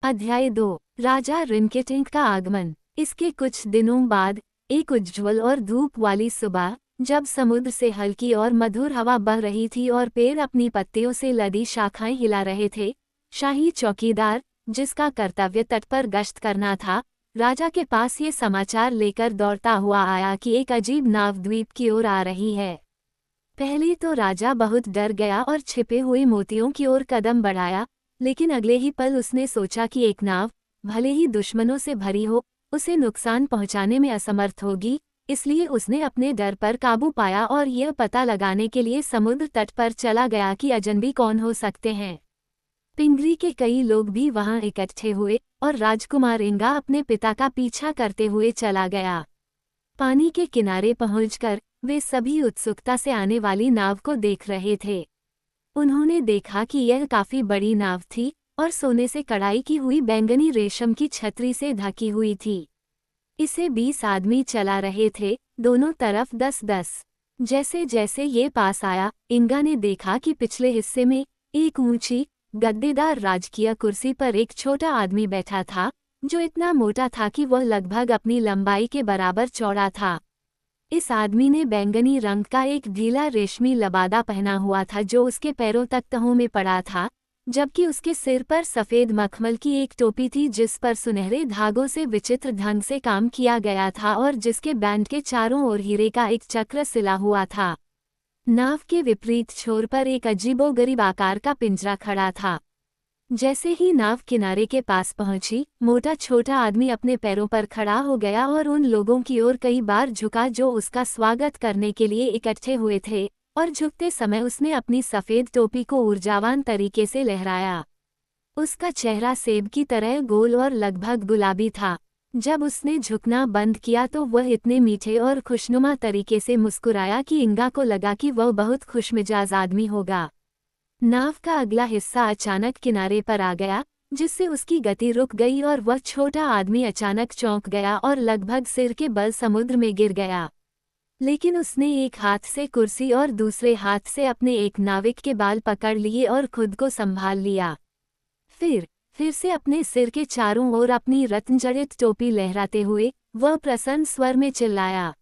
अध्याय 2। राजा रिनकेटिंक का आगमन। इसके कुछ दिनों बाद एक उज्ज्वल और धूप वाली सुबह, जब समुद्र से हल्की और मधुर हवा बह रही थी और पेड़ अपनी पत्तियों से लदी शाखाएं हिला रहे थे, शाही चौकीदार, जिसका कर्तव्य तट पर गश्त करना था, राजा के पास ये समाचार लेकर दौड़ता हुआ आया कि एक अजीब नाव द्वीप की ओर आ रही है। पहले तो राजा बहुत डर गया और छिपे हुए मोतियों की ओर कदम बढ़ाया, लेकिन अगले ही पल उसने सोचा कि एक नाव, भले ही दुश्मनों से भरी हो, उसे नुकसान पहुंचाने में असमर्थ होगी, इसलिए उसने अपने डर पर काबू पाया और यह पता लगाने के लिए समुद्र तट पर चला गया कि अजनबी कौन हो सकते हैं। पिंगरी के कई लोग भी वहां इकट्ठे हुए और राजकुमार इंगा अपने पिता का पीछा करते हुए चला गया। पानी के किनारे पहुंचकर वे सभी उत्सुकता से आने वाली नाव को देख रहे थे। उन्होंने देखा कि यह काफी बड़ी नाव थी और सोने से कढ़ाई की हुई बैंगनी रेशम की छतरी से ढकी हुई थी। इसे 20 आदमी चला रहे थे, दोनों तरफ 10-10। जैसे जैसे ये पास आया, इंगा ने देखा कि पिछले हिस्से में एक ऊंची, गद्देदार राजकीय कुर्सी पर एक छोटा आदमी बैठा था, जो इतना मोटा था कि वह लगभग अपनी लंबाई के बराबर चौड़ा था। इस आदमी ने बैंगनी रंग का एक ढीला रेशमी लबादा पहना हुआ था जो उसके पैरों तक तहों में पड़ा था, जबकि उसके सिर पर सफ़ेद मखमल की एक टोपी थी जिस पर सुनहरे धागों से विचित्र ढंग से काम किया गया था और जिसके बैंड के चारों ओर हीरे का एक चक्र सिला हुआ था। नाव के विपरीत छोर पर एक अजीबोगरीब आकार का पिंजरा खड़ा था। जैसे ही नाव किनारे के पास पहुंची, मोटा छोटा आदमी अपने पैरों पर खड़ा हो गया और उन लोगों की ओर कई बार झुका जो उसका स्वागत करने के लिए इकट्ठे हुए थे, और झुकते समय उसने अपनी सफ़ेद टोपी को ऊर्जावान तरीके से लहराया। उसका चेहरा सेब की तरह गोल और लगभग गुलाबी था। जब उसने झुकना बंद किया तो वह इतने मीठे और खुशनुमा तरीके से मुस्कुराया कि इंगा को लगा कि वह बहुत खुशमिजाज आदमी होगा। नाव का अगला हिस्सा अचानक किनारे पर आ गया, जिससे उसकी गति रुक गई और वह छोटा आदमी अचानक चौंक गया और लगभग सिर के बल समुद्र में गिर गया। लेकिन उसने एक हाथ से कुर्सी और दूसरे हाथ से अपने एक नाविक के बाल पकड़ लिए और खुद को संभाल लिया। फिर से अपने सिर के चारों ओर अपनी रत्नजड़ित टोपी लहराते हुए वह प्रसन्न स्वर में चिल्लाया,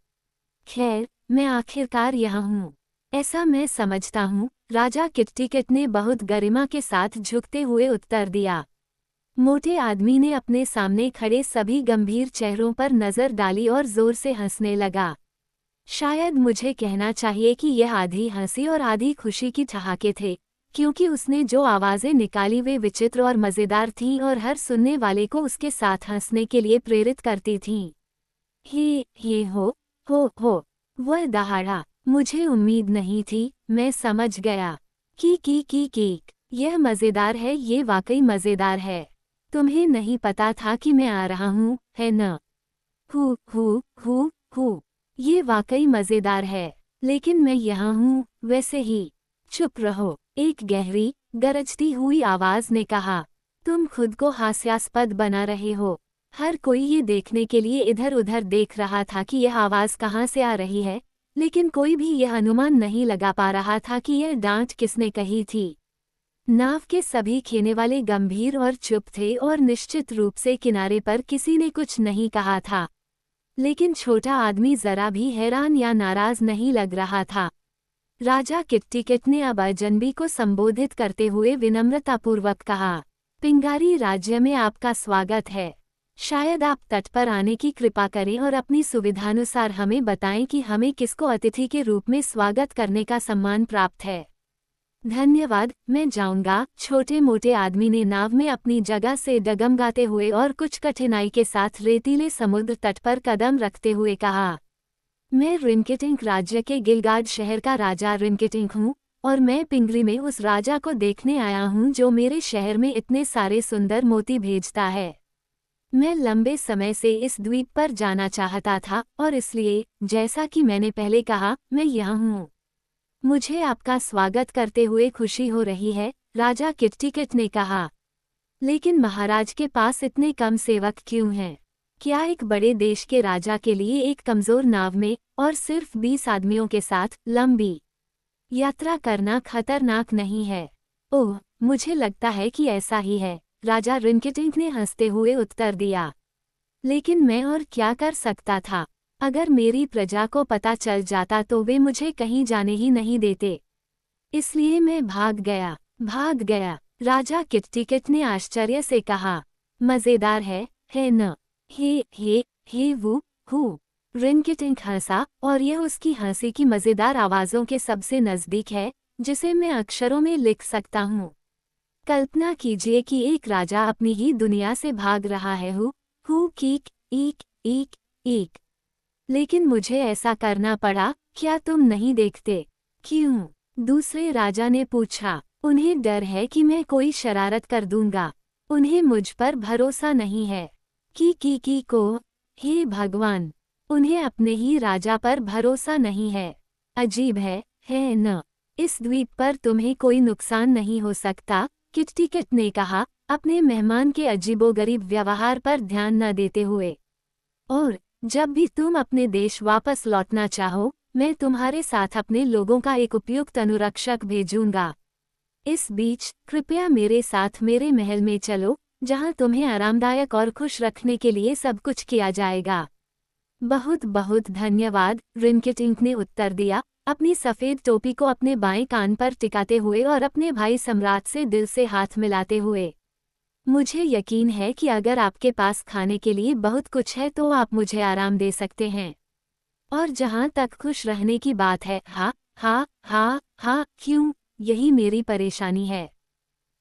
खैर, मैं आखिरकार यहाँ हूँ। ऐसा मैं समझता हूँ, राजा किट्टिकिट ने बहुत गरिमा के साथ झुकते हुए उत्तर दिया। मोटे आदमी ने अपने सामने खड़े सभी गंभीर चेहरों पर नजर डाली और जोर से हंसने लगा। शायद मुझे कहना चाहिए कि यह आधी हंसी और आधी खुशी की ठहाके थे, क्योंकि उसने जो आवाज़ें निकाली वे विचित्र और मज़ेदार थीं और हर सुनने वाले को उसके साथ हंसने के लिए प्रेरित करती थीं। हे हो, वह दहाड़ा, मुझे उम्मीद नहीं थी, मैं समझ गया। की, यह मज़ेदार है, ये वाकई मज़ेदार है। तुम्हें नहीं पता था कि मैं आ रहा हूँ, है न? हु, ये वाकई मज़ेदार है, लेकिन मैं यहाँ हूँ, वैसे ही। चुप रहो, एक गहरी, गरजती हुई आवाज़ ने कहा। तुम खुद को हास्यास्पद बना रहे हो। हर कोई ये देखने के लिए इधर उधर देख रहा था कि यह आवाज़ कहाँ से आ रही है, लेकिन कोई भी यह अनुमान नहीं लगा पा रहा था कि यह डांट किसने कही थी। नाव के सभी खेने वाले गंभीर और चुप थे और निश्चित रूप से किनारे पर किसी ने कुछ नहीं कहा था। लेकिन छोटा आदमी जरा भी हैरान या नाराज नहीं लग रहा था। राजा किट्टिकिट ने अब अजनबी को संबोधित करते हुए विनम्रतापूर्वक कहा, पिंगारी राज्य में आपका स्वागत है। शायद आप तट पर आने की कृपा करें और अपनी सुविधानुसार हमें बताएं कि हमें किसको अतिथि के रूप में स्वागत करने का सम्मान प्राप्त है। धन्यवाद, मैं जाऊंगा, छोटे मोटे आदमी ने नाव में अपनी जगह से डगमगाते हुए और कुछ कठिनाई के साथ रेतीले समुद्र तट पर कदम रखते हुए कहा। मैं रिनकेटिंक राज्य के गिलगाड शहर का राजा रिनकेटिंक हूँ, और मैं पिंगरी में उस राजा को देखने आया हूँ जो मेरे शहर में इतने सारे सुंदर मोती भेजता है। मैं लंबे समय से इस द्वीप पर जाना चाहता था और इसलिए, जैसा कि मैंने पहले कहा, मैं यहाँ हूँ। मुझे आपका स्वागत करते हुए खुशी हो रही है, राजा किट्टिकिट ने कहा। लेकिन महाराज के पास इतने कम सेवक क्यों हैं? क्या एक बड़े देश के राजा के लिए एक कमजोर नाव में और सिर्फ 20 आदमियों के साथ लंबी यात्रा करना खतरनाक नहीं है? ओह, मुझे लगता है कि ऐसा ही है। राजा रिनकेटिंक ने हंसते हुए उत्तर दिया। लेकिन मैं और क्या कर सकता था? अगर मेरी प्रजा को पता चल जाता तो वे मुझे कहीं जाने ही नहीं देते। इसलिए मैं भाग गया। राजा किटटिकट ने आश्चर्य से कहा। मजेदार है न? हे वो हु। रिनकेटिंक हंसा, और यह उसकी हंसी की मजेदार आवाज़ों के सबसे नज़दीक है जिसे मैं अक्षरों में लिख सकता हूँ। कल्पना कीजिए कि एक राजा अपनी ही दुनिया से भाग रहा है। Who kick ईक ईक ईक। लेकिन मुझे ऐसा करना पड़ा, क्या तुम नहीं देखते? क्यों? दूसरे राजा ने पूछा। उन्हें डर है कि मैं कोई शरारत कर दूंगा। उन्हें मुझ पर भरोसा नहीं है। की को। हे भगवान! उन्हें अपने ही राजा पर भरोसा नहीं है। अजीब है न? इस द्वीप पर तुम्हें कोई नुकसान नहीं हो सकता, किटटिकट ने कहा, अपने मेहमान के अजीबोगरीब व्यवहार पर ध्यान न देते हुए। और जब भी तुम अपने देश वापस लौटना चाहो, मैं तुम्हारे साथ अपने लोगों का एक उपयुक्त अनुरक्षक भेजूंगा। इस बीच कृपया मेरे साथ मेरे महल में चलो, जहां तुम्हें आरामदायक और खुश रखने के लिए सब कुछ किया जाएगा। बहुत बहुत धन्यवाद, रिनकेटिंक ने उत्तर दिया, अपनी सफ़ेद टोपी को अपने बाएं कान पर टिकाते हुए और अपने भाई सम्राट से दिल से हाथ मिलाते हुए। मुझे यकीन है कि अगर आपके पास खाने के लिए बहुत कुछ है तो आप मुझे आराम दे सकते हैं। और जहाँ तक खुश रहने की बात है, हाँ, क्यों? यही मेरी परेशानी है।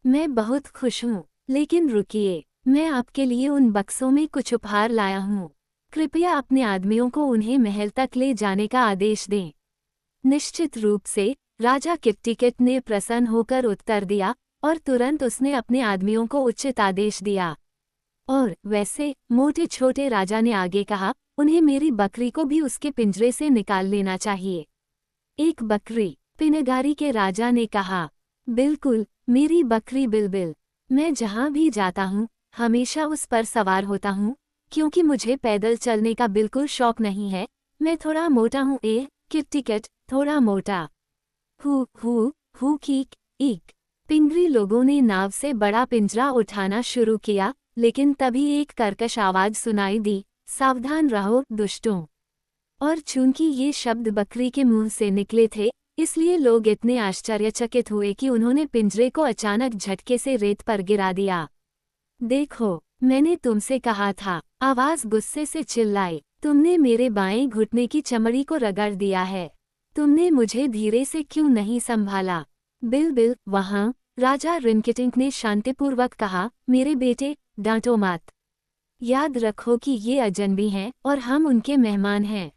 मैं बहुत खुश हूँ, लेकिन रुकिए, मैं आपके लिए उन बक्सों में कुछ उपहार लाया हूँ। कृपया अपने आदमियों को उन्हें महल तक ले जाने का आदेश दें। निश्चित रूप से, राजा किटटिकट ने प्रसन्न होकर उत्तर दिया, और तुरंत उसने अपने आदमियों को उचित आदेश दिया। और वैसे, मोटे छोटे राजा ने आगे कहा, उन्हें मेरी बकरी को भी उसके पिंजरे से निकाल लेना चाहिए। एक बकरी? पिनगारी के राजा ने कहा। बिल्कुल, मेरी बकरी बिलबिल। मैं जहाँ भी जाता हूँ, हमेशा उस पर सवार होता हूँ, क्योंकि मुझे पैदल चलने का बिल्कुल शौक नहीं है। मैं थोड़ा मोटा हूँ। किटटिकट, थोड़ा मोटा। Who kick ईक। पिंगरी लोगों ने नाव से बड़ा पिंजरा उठाना शुरू किया, लेकिन तभी एक कर्कश आवाज सुनाई दी, सावधान रहो दुष्टों। और चूंकि ये शब्द बकरी के मुंह से निकले थे, इसलिए लोग इतने आश्चर्यचकित हुए कि उन्होंने पिंजरे को अचानक झटके से रेत पर गिरा दिया। देखो, मैंने तुमसे कहा था, आवाज गुस्से से चिल्लाई। तुमने मेरे बाएं घुटने की चमड़ी को रगड़ दिया है। तुमने मुझे धीरे से क्यों नहीं संभाला? बिलबिल, वहाँ, राजा रिनकेटिंक ने शांतिपूर्वक कहा, मेरे बेटे, डांटो मत। याद रखो कि ये अजनबी हैं और हम उनके मेहमान हैं।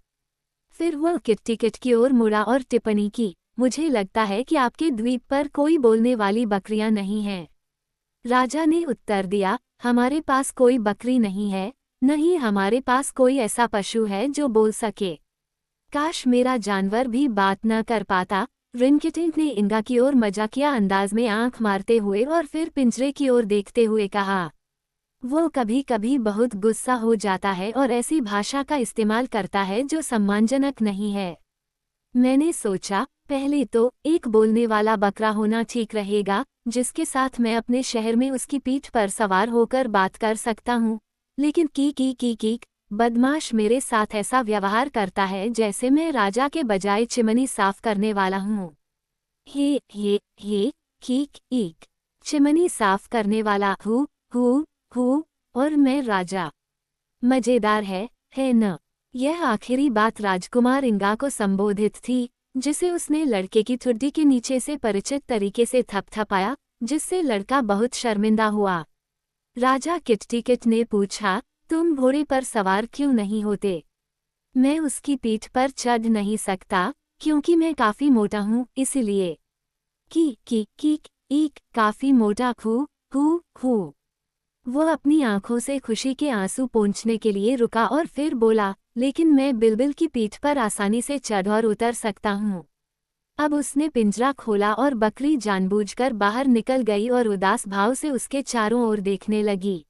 फिर वह किटटिकट की ओर मुड़ा और टिप्पणी की, मुझे लगता है कि आपके द्वीप पर कोई बोलने वाली बकरियां नहीं हैं। राजा ने उत्तर दिया, हमारे पास कोई बकरी नहीं है, न ही हमारे पास कोई ऐसा पशु है जो बोल सके। काश मेरा जानवर भी बात न कर पाता। रिनकेटिंक ने इंगा की ओर मजाकिया अंदाज में आंख मारते हुए और फिर पिंजरे की ओर देखते हुए कहा। वो कभी कभी बहुत गुस्सा हो जाता है और ऐसी भाषा का इस्तेमाल करता है जो सम्मानजनक नहीं है। मैंने सोचा, पहले तो एक बोलने वाला बकरा होना ठीक रहेगा, जिसके साथ मैं अपने शहर में उसकी पीठ पर सवार होकर बात कर सकता हूँ। लेकिन कीक, बदमाश मेरे साथ ऐसा व्यवहार करता है जैसे मैं राजा के बजाय चिमनी साफ करने वाला हूँ। हे कीक ईक। चिमनी साफ करने वाला हूँ और मैं राजा। मजेदार है न? यह आखिरी बात राजकुमार इंगा को संबोधित थी, जिसे उसने लड़के की ठुड्डी के नीचे से परिचित तरीके से थपथपाया, जिससे लड़का बहुत शर्मिंदा हुआ। राजा किटटिकट ने पूछा, तुम घोड़े पर सवार क्यों नहीं होते? मैं उसकी पीठ पर चढ़ नहीं सकता, क्योंकि मैं काफी मोटा हूँ, इसलिए। कीक ईक, काफी मोटा हूँ। वो अपनी आंखों से खुशी के आंसू पोंछने के लिए रुका और फिर बोला, लेकिन मैं बिलबिल की पीठ पर आसानी से चढ़ और उतर सकता हूँ। अब उसने पिंजरा खोला और बकरी जानबूझकर बाहर निकल गई और उदास भाव से उसके चारों ओर देखने लगी।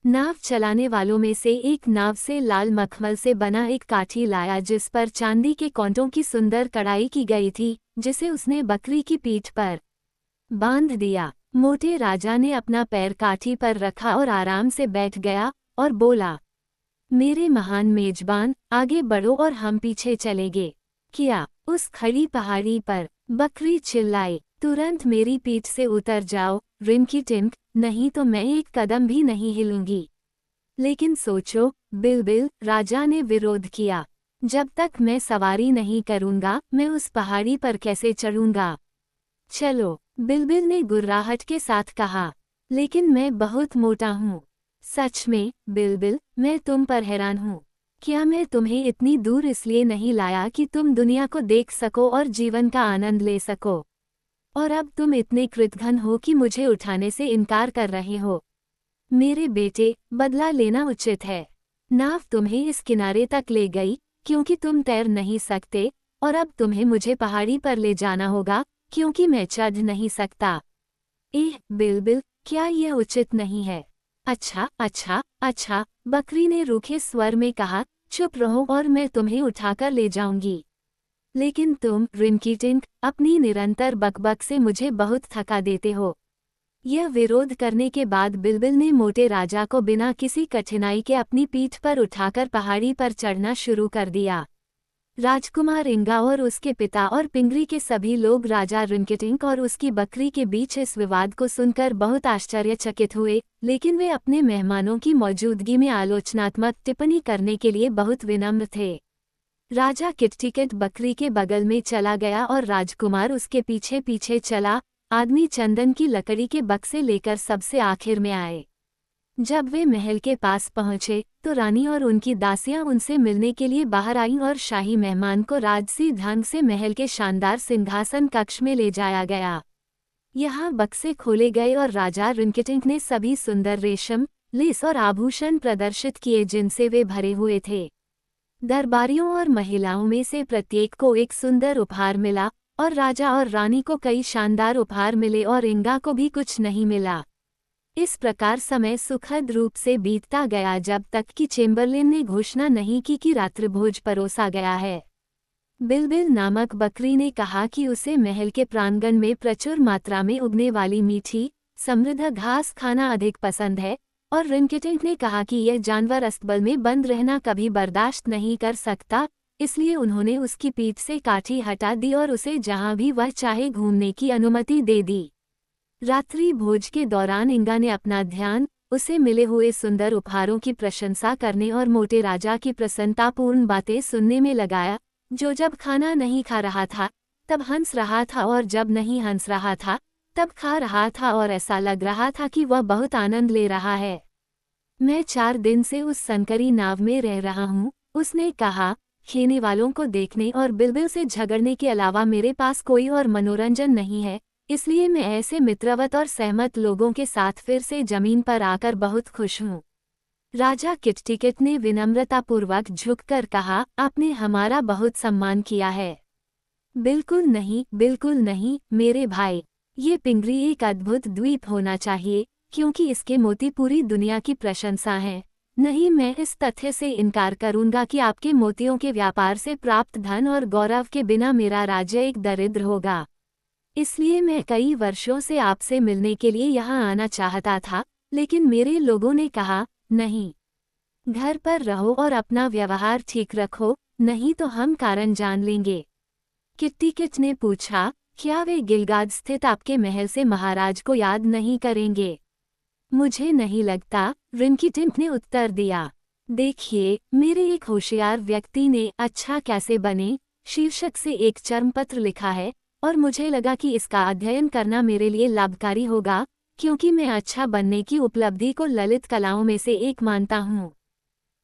नाव चलाने वालों में से एक नाव से लाल मखमल से बना एक काठी लाया जिस पर चांदी के कांटों की सुंदर कढ़ाई की गई थी, जिसे उसने बकरी की पीठ पर बांध दिया। मोटे राजा ने अपना पैर काठी पर रखा और आराम से बैठ गया और बोला, मेरे महान मेजबान, आगे बढ़ो और हम पीछे चलेंगे। क्या? उस खड़ी पहाड़ी पर बकरी चिल्लाई, तुरंत मेरी पीठ से उतर जाओ रिंकी टिंक, नहीं तो मैं एक कदम भी नहीं हिलूंगी। लेकिन सोचो बिलबिल, राजा ने विरोध किया, जब तक मैं सवारी नहीं करूंगा मैं उस पहाड़ी पर कैसे चढ़ूंगा। चलो, बिलबिल ने गुर्राहट के साथ कहा, लेकिन मैं बहुत मोटा हूँ। सच में बिलबिल, मैं तुम पर हैरान हूँ। क्या मैं तुम्हें इतनी दूर इसलिए नहीं लाया कि तुम दुनिया को देख सको और जीवन का आनंद ले सको, और अब तुम इतने कृतघ्न हो कि मुझे उठाने से इनकार कर रहे हो। मेरे बेटे, बदला लेना उचित है। नाव तुम्हें इस किनारे तक ले गई क्योंकि तुम तैर नहीं सकते, और अब तुम्हें मुझे पहाड़ी पर ले जाना होगा क्योंकि मैं चढ़ नहीं सकता। बिलबिल, क्या यह उचित नहीं है? अच्छा अच्छा अच्छा, बकरी ने रूखे स्वर में कहा, चुप रहो और मैं तुम्हें उठाकर ले जाऊंगी। लेकिन तुम रिंकी टिंक, अपनी निरंतर बकबक से मुझे बहुत थका देते हो। यह विरोध करने के बाद बिलबिल ने मोटे राजा को बिना किसी कठिनाई के अपनी पीठ पर उठाकर पहाड़ी पर चढ़ना शुरू कर दिया। राजकुमार इंगा और उसके पिता और पिंगरी के सभी लोग राजा रिंकिटिंक और उसकी बकरी के बीच इस विवाद को सुनकर बहुत आश्चर्यचकित हुए, लेकिन वे अपने मेहमानों की मौजूदगी में आलोचनात्मक टिप्पणी करने के लिए बहुत विनम्र थे। राजा किटटिकट बकरी के बगल में चला गया और राजकुमार उसके पीछे पीछे चला। आदमी चंदन की लकड़ी के बक्से लेकर सबसे आखिर में आए। जब वे महल के पास पहुंचे तो रानी और उनकी दासियां उनसे मिलने के लिए बाहर आईं और शाही मेहमान को राजसी ढंग से महल के शानदार सिंहासन कक्ष में ले जाया गया। यहाँ बक्से खोले गए और राजा रिंकिटिंक ने सभी सुंदर रेशम, लेस और आभूषण प्रदर्शित किए जिनसे वे भरे हुए थे। दरबारियों और महिलाओं में से प्रत्येक को एक सुंदर उपहार मिला, और राजा और रानी को कई शानदार उपहार मिले और इंगा को भी कुछ नहीं मिला। इस प्रकार समय सुखद रूप से बीतता गया जब तक कि चेम्बरलेन ने घोषणा नहीं की कि रात्रिभोज परोसा गया है। बिलबिल नामक बकरी ने कहा कि उसे महल के प्रांगण में प्रचुर मात्रा में उगने वाली मीठी, समृद्ध घास खाना अधिक पसंद है, और रिंकिटिंक ने कहा कि यह जानवर अस्तबल में बंद रहना कभी बर्दाश्त नहीं कर सकता, इसलिए उन्होंने उसकी पीठ से काठी हटा दी और उसे जहां भी वह चाहे घूमने की अनुमति दे दी। रात्रि भोज के दौरान इंगा ने अपना ध्यान उसे मिले हुए सुंदर उपहारों की प्रशंसा करने और मोटे राजा की प्रसन्नतापूर्ण बातें सुनने में लगाया, जो जब खाना नहीं खा रहा था तब हंस रहा था और जब नहीं हंस रहा था तब खा रहा था, और ऐसा लग रहा था कि वह बहुत आनंद ले रहा है। मैं 4 दिन से उस संकरी नाव में रह रहा हूँ, उसने कहा। खेने वालों को देखने और बिलबिल से झगड़ने के अलावा मेरे पास कोई और मनोरंजन नहीं है, इसलिए मैं ऐसे मित्रवत और सहमत लोगों के साथ फिर से जमीन पर आकर बहुत खुश हूँ। राजा किटटिकट ने विनम्रतापूर्वक झुककर कहा, आपने हमारा बहुत सम्मान किया है। बिल्कुल नहीं मेरे भाई, ये पिंगरी एक अद्भुत द्वीप होना चाहिए क्योंकि इसके मोती पूरी दुनिया की प्रशंसा हैं। नहीं, मैं इस तथ्य से इनकार करूंगा कि आपके मोतियों के व्यापार से प्राप्त धन और गौरव के बिना मेरा राज्य एक दरिद्र होगा। इसलिए मैं कई वर्षों से आपसे मिलने के लिए यहाँ आना चाहता था, लेकिन मेरे लोगों ने कहा, नहीं, घर पर रहो और अपना व्यवहार ठीक रखो, नहीं तो हम कारण जान लेंगे। किटटिकट ने पूछा, क्या वे गिलगाद स्थित आपके महल से महाराज को याद नहीं करेंगे? मुझे नहीं लगता, रिंकिटिंक ने उत्तर दिया। देखिए, मेरे एक होशियार व्यक्ति ने अच्छा कैसे बने शीर्षक से एक चर्मपत्र लिखा है, और मुझे लगा कि इसका अध्ययन करना मेरे लिए लाभकारी होगा, क्योंकि मैं अच्छा बनने की उपलब्धि को ललित कलाओं में से एक मानता हूँ।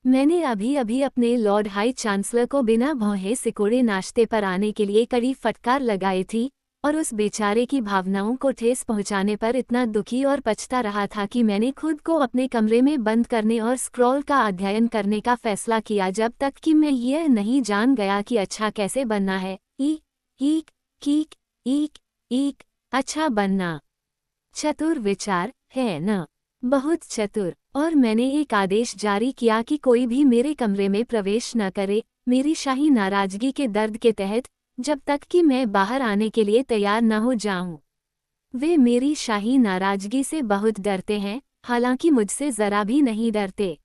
मैंने अभी अभी अपने लॉर्ड हाई चांसलर को बिना भौहे सिकोड़े नाश्ते पर आने के लिए कड़ी फटकार लगाई थी, और उस बेचारे की भावनाओं को ठेस पहुंचाने पर इतना दुखी और पछता रहा था कि मैंने खुद को अपने कमरे में बंद करने और स्क्रॉल का अध्ययन करने का फैसला किया जब तक कि मैं यह नहीं जान गया कि अच्छा कैसे बनना है। ईक कीक ईक ईक, अच्छा बनना चतुर विचार है न? बहुत चतुर। और मैंने एक आदेश जारी किया कि कोई भी मेरे कमरे में प्रवेश न करे, मेरी शाही नाराजगी के दर्द के तहत, जब तक कि मैं बाहर आने के लिए तैयार न हो जाऊं। वे मेरी शाही नाराजगी से बहुत डरते हैं, हालांकि मुझसे जरा भी नहीं डरते।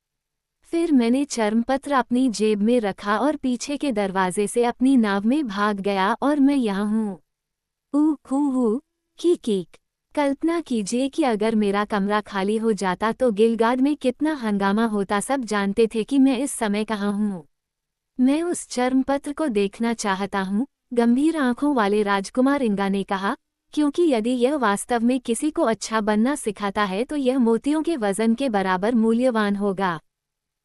फिर मैंने चर्मपत्र अपनी जेब में रखा और पीछे के दरवाजे से अपनी नाव में भाग गया और मैं यहाँ हूँ। हू कीक। कल्पना कीजिए कि अगर मेरा कमरा खाली हो जाता तो गिलगाड में कितना हंगामा होता। सब जानते थे कि मैं इस समय कहाँ हूँ। मैं उस चर्मपत्र को देखना चाहता हूँ, गंभीर आंखों वाले राजकुमार इंगा ने कहा, क्योंकि यदि यह वास्तव में किसी को अच्छा बनना सिखाता है तो यह मोतियों के वजन के बराबर मूल्यवान होगा।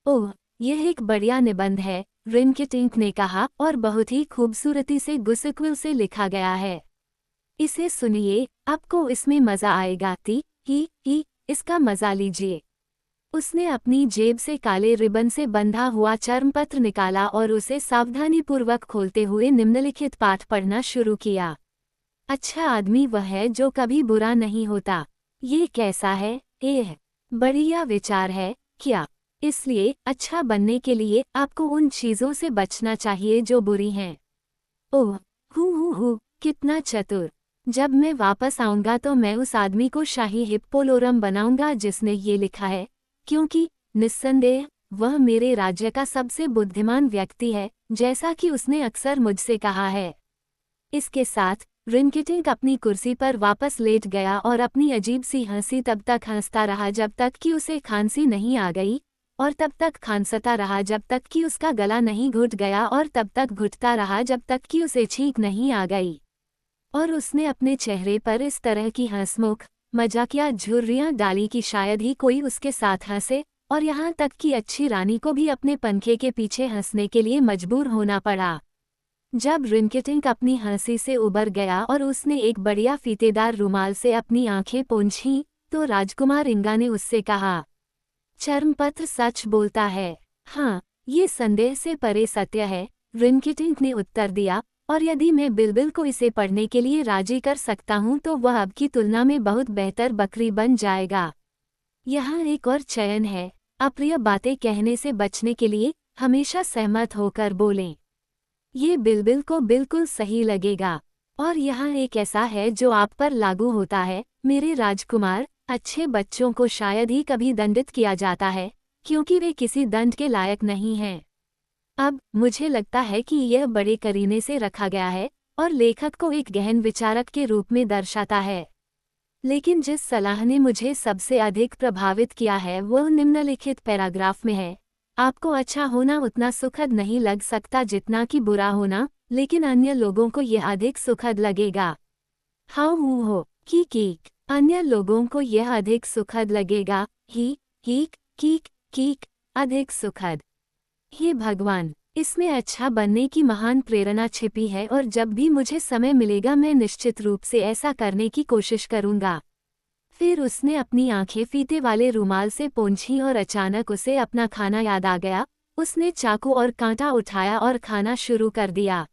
ओह, यह एक बढ़िया निबंध है, रिनकेटिंक ने कहा, और बहुत ही खूबसूरती से गुस्सेक्विल से लिखा गया है। इसे सुनिए, आपको इसमें मजा आएगा। ही, इसका मजा लीजिए। उसने अपनी जेब से काले रिबन से बंधा हुआ चर्मपत्र निकाला और उसे सावधानीपूर्वक खोलते हुए निम्नलिखित पाठ पढ़ना शुरू किया। अच्छा आदमी वह है जो कभी बुरा नहीं होता। ये कैसा है? बढ़िया विचार है, क्या? इसलिए अच्छा बनने के लिए आपको उन चीजों से बचना चाहिए जो बुरी हैं। ओह, हु, कितना चतुर। जब मैं वापस आऊंगा तो मैं उस आदमी को शाही हिप्पोलोरम बनाऊंगा जिसने ये लिखा है, क्योंकि निस्संदेह वह मेरे राज्य का सबसे बुद्धिमान व्यक्ति है, जैसा कि उसने अक्सर मुझसे कहा है। इसके साथ रिनकेटिंक अपनी कुर्सी पर वापस लेट गया और अपनी अजीब सी हंसी तब तक हंसता रहा जब तक कि उसे खांसी नहीं आ गई, और तब तक खांसता रहा जब तक कि उसका गला नहीं घुट गया, और तब तक घुटता रहा जब तक कि उसे छींक नहीं आ गई। और उसने अपने चेहरे पर इस तरह की हंसमुख मजाकिया झुर्रियां डाली कि शायद ही कोई उसके साथ हंसे, और यहाँ तक कि अच्छी रानी को भी अपने पंखे के पीछे हंसने के लिए मजबूर होना पड़ा। जब रिनकेटिंक अपनी हंसी से उबर गया और उसने एक बढ़िया फीतेदार रुमाल से अपनी आंखें पोंछीं, तो राजकुमार इंगा ने उससे कहा, चर्मपत्र सच बोलता है। हाँ, ये संदेह से परे सत्य है, रिनकेटिंक ने उत्तर दिया, और यदि मैं बिल्बिल को इसे पढ़ने के लिए राजी कर सकता हूँ तो वह अब की तुलना में बहुत बेहतर बकरी बन जाएगा। यहाँ एक और चयन है, अप्रिय बातें कहने से बचने के लिए हमेशा सहमत होकर बोलें। ये बिल्बिल को बिल्कुल सही लगेगा। और यहाँ एक ऐसा है जो आप पर लागू होता है, मेरे राजकुमार। अच्छे बच्चों को शायद ही कभी दंडित किया जाता है, क्योंकि वे किसी दंड के लायक नहीं हैं। अब मुझे लगता है कि यह बड़े करीने से रखा गया है और लेखक को एक गहन विचारक के रूप में दर्शाता है। लेकिन जिस सलाह ने मुझे सबसे अधिक प्रभावित किया है वह निम्नलिखित पैराग्राफ में है। आपको अच्छा होना उतना सुखद नहीं लग सकता जितना कि बुरा होना, लेकिन अन्य लोगों को यह अधिक सुखद लगेगा। हाउ हो कीक। अन्य लोगों को यह अधिक सुखद लगेगा। ही कीक अधिक सुखद। हे भगवान, इसमें अच्छा बनने की महान प्रेरणा छिपी है और जब भी मुझे समय मिलेगा मैं निश्चित रूप से ऐसा करने की कोशिश करूंगा। फिर उसने अपनी आंखें फीते वाले रुमाल से पोंछीं और अचानक उसे अपना खाना याद आ गया। उसने चाकू और कांटा उठाया और खाना शुरू कर दिया।